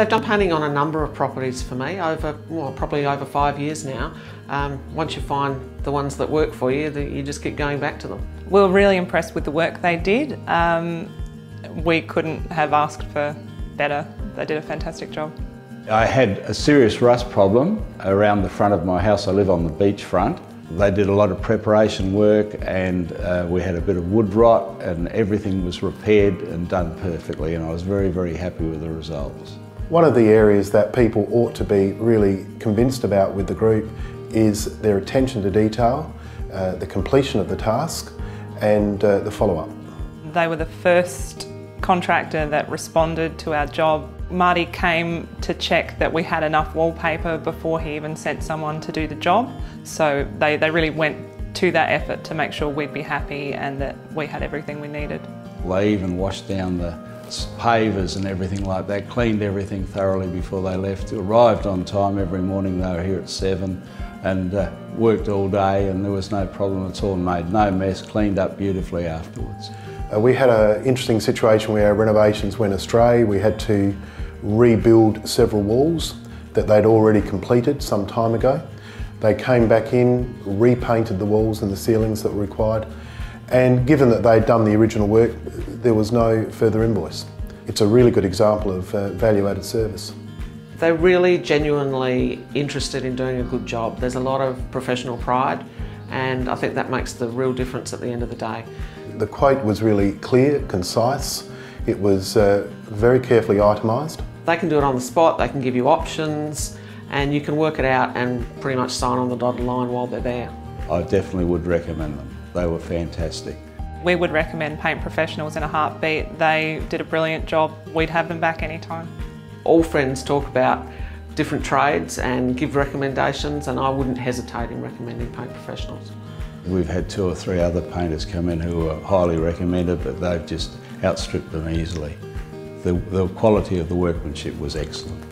They've done painting on a number of properties for me over, well, probably over 5 years now. Once you find the ones that work for you, you just keep going back to them. We were really impressed with the work they did. We couldn't have asked for better. They did a fantastic job. I had a serious rust problem around the front of my house. I live on the beachfront. They did a lot of preparation work, and we had a bit of wood rot, and everything was repaired and done perfectly, and I was very, very happy with the results. One of the areas that people ought to be really convinced about with the group is their attention to detail, the completion of the task and the follow-up. They were the first contractor that responded to our job. Marty came to check that we had enough wallpaper before he even sent someone to do the job. So they really went to that effort to make sure we'd be happy and that we had everything we needed. They even washed down the pavers and everything like that, cleaned everything thoroughly before they left. Arrived on time every morning. They were here at 7 and worked all day, and there was no problem at all, made no mess, cleaned up beautifully afterwards. We had an interesting situation where our renovations went astray. We had to rebuild several walls that they'd already completed some time ago. They came back in, repainted the walls and the ceilings that were required, and given that they'd done the original work, there was no further invoice. It's a really good example of value-added service. They're really genuinely interested in doing a good job. There's a lot of professional pride, and I think that makes the real difference at the end of the day. The quote was really clear, concise. It was very carefully itemised. They can do it on the spot, they can give you options, and you can work it out and pretty much sign on the dotted line while they're there. I definitely would recommend them. They were fantastic. We would recommend Paint Professionals in a heartbeat. They did a brilliant job. We'd have them back anytime. All friends talk about different trades and give recommendations, and I wouldn't hesitate in recommending Paint Professionals. We've had 2 or 3 other painters come in who are highly recommended, but they've just outstripped them easily. The quality of the workmanship was excellent.